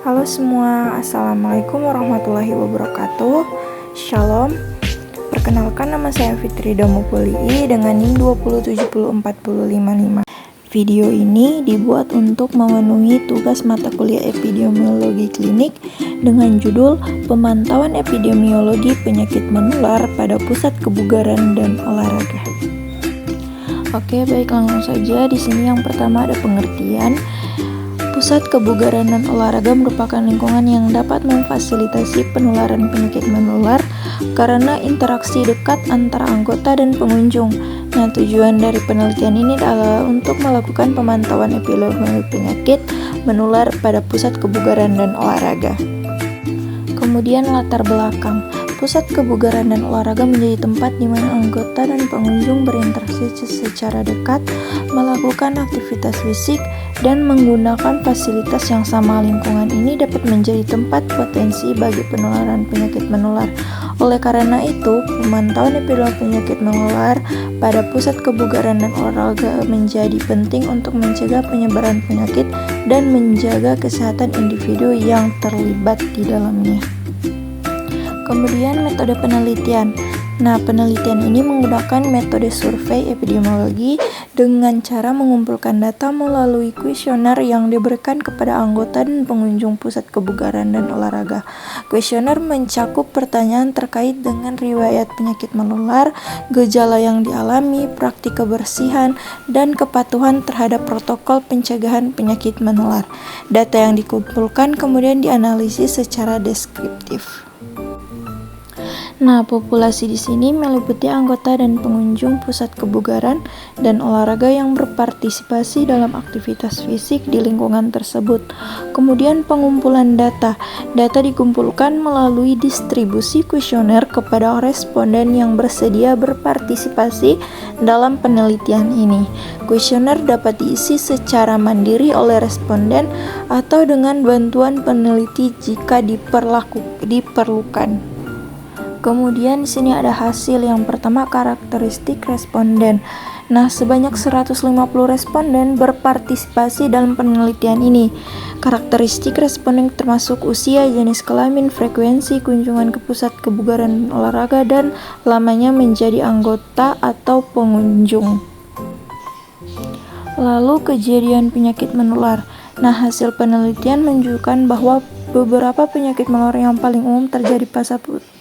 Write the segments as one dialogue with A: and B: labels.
A: Halo semua, Assalamualaikum warahmatullahi wabarakatuh. Shalom. Perkenalkan, nama saya Fitri Damupulii dengan NIM 2070455. Video ini dibuat untuk memenuhi tugas mata kuliah epidemiologi klinik dengan judul Pemantauan Epidemiologi Penyakit Menular pada Pusat Kebugaran dan Olahraga. Oke, baik, langsung saja. Di sini yang pertama ada pengertian. Pusat kebugaran dan olahraga merupakan lingkungan yang dapat memfasilitasi penularan penyakit menular karena interaksi dekat antara anggota dan pengunjung. Nah, tujuan dari penelitian ini adalah untuk melakukan pemantauan epidemiologi penyakit menular pada pusat kebugaran dan olahraga. Kemudian latar belakang. Pusat kebugaran dan olahraga menjadi tempat di mana anggota dan pengunjung berinteraksi secara dekat, melakukan aktivitas fisik, dan menggunakan fasilitas yang sama. Lingkungan ini dapat menjadi tempat potensi bagi penularan penyakit menular. Oleh karena itu, pemantauan epidemiologi penyakit menular pada pusat kebugaran dan olahraga menjadi penting untuk mencegah penyebaran penyakit dan menjaga kesehatan individu yang terlibat di dalamnya. Kemudian metode penelitian. Nah, penelitian ini menggunakan metode survei epidemiologi dengan cara mengumpulkan data melalui kuesioner yang diberikan kepada anggota dan pengunjung pusat kebugaran dan olahraga. Kuesioner mencakup pertanyaan terkait dengan riwayat penyakit menular, gejala yang dialami, praktik kebersihan, dan kepatuhan terhadap protokol pencegahan penyakit menular. Data yang dikumpulkan kemudian dianalisis secara deskriptif. Nah, populasi di sini meliputi anggota dan pengunjung pusat kebugaran dan olahraga yang berpartisipasi dalam aktivitas fisik di lingkungan tersebut. Kemudian pengumpulan data. Data dikumpulkan melalui distribusi kuesioner kepada responden yang bersedia berpartisipasi dalam penelitian ini. Kuesioner dapat diisi secara mandiri oleh responden atau dengan bantuan peneliti jika diperlukan. Kemudian di sini ada hasil. Yang pertama, karakteristik responden. Nah, sebanyak 150 responden berpartisipasi dalam penelitian ini. Karakteristik responden termasuk usia, jenis kelamin, frekuensi kunjungan ke pusat kebugaran olahraga, dan lamanya menjadi anggota atau pengunjung. Lalu kejadian penyakit menular. Nah, hasil penelitian menunjukkan bahwa beberapa penyakit menular yang paling umum terjadi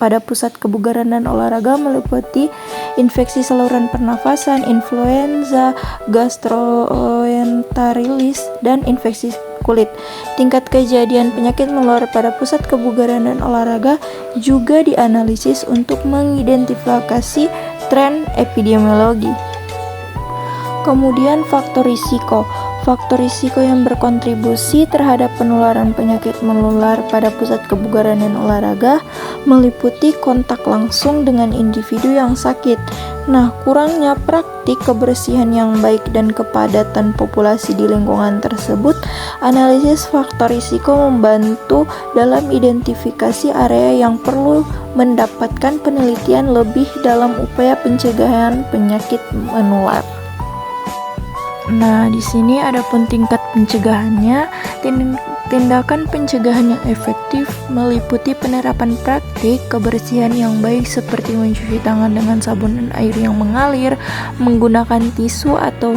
A: pada pusat kebugaran dan olahraga meliputi infeksi saluran pernafasan, influenza, gastroenteritis, dan infeksi kulit. Tingkat kejadian penyakit menular pada pusat kebugaran dan olahraga juga dianalisis untuk mengidentifikasi tren epidemiologi. Kemudian faktor risiko. Faktor risiko yang berkontribusi terhadap penularan penyakit menular pada pusat kebugaran dan olahraga meliputi kontak langsung dengan individu yang sakit. Nah, kurangnya praktik kebersihan yang baik dan kepadatan populasi di lingkungan tersebut. Analisis faktor risiko membantu dalam identifikasi area yang perlu mendapatkan penelitian lebih dalam upaya pencegahan penyakit menular. Nah, di sini ada pun tingkat pencegahannya. Tindakan pencegahan yang efektif meliputi penerapan praktik kebersihan yang baik seperti mencuci tangan dengan sabun dan air yang mengalir, menggunakan tisu atau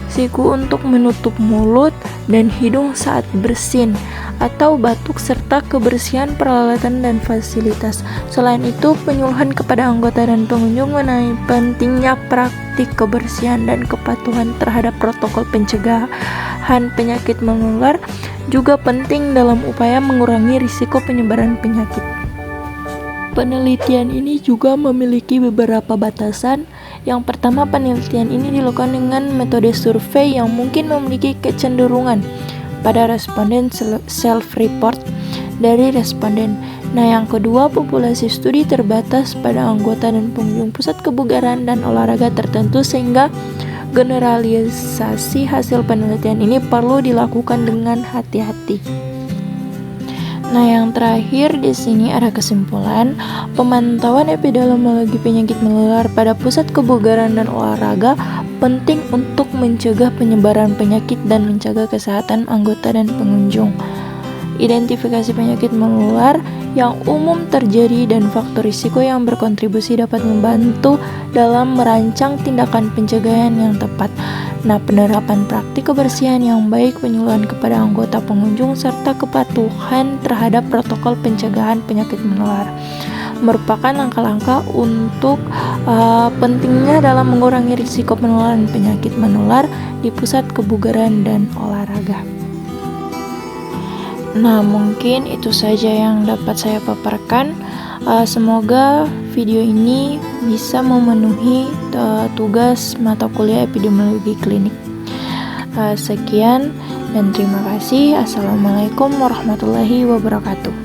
A: siku untuk menutup mulut dan hidung saat bersin atau batuk, serta kebersihan peralatan dan fasilitas. Selain itu, penyuluhan kepada anggota dan pengunjung mengenai pentingnya praktik kebersihan dan kepatuhan terhadap protokol pencegahan penyakit menular juga penting dalam upaya mengurangi risiko penyebaran penyakit. Penelitian ini juga memiliki beberapa batasan. Yang pertama, penelitian ini dilakukan dengan metode survei yang mungkin memiliki kecenderungan pada responden self-report dari responden. Nah, yang kedua, populasi studi terbatas pada anggota dan pengunjung pusat kebugaran dan olahraga tertentu sehingga generalisasi hasil penelitian ini perlu dilakukan dengan hati-hati. Nah, yang terakhir di sini ada kesimpulan. Pemantauan epidemiologi penyakit menular pada pusat kebugaran dan olahraga penting untuk mencegah penyebaran penyakit dan menjaga kesehatan anggota dan pengunjung. Identifikasi penyakit menular yang umum terjadi dan faktor risiko yang berkontribusi dapat membantu dalam merancang tindakan pencegahan yang tepat. Nah, penerapan praktik kebersihan yang baik, penyuluhan kepada anggota pengunjung, serta kepatuhan terhadap protokol pencegahan penyakit menular merupakan langkah-langkah untuk pentingnya dalam mengurangi risiko penularan penyakit menular di pusat kebugaran dan olahraga. Nah, mungkin itu saja yang dapat saya paparkan. Semoga video ini bisa memenuhi tugas mata kuliah epidemiologi klinik. Sekian dan terima kasih. Assalamualaikum warahmatullahi wabarakatuh.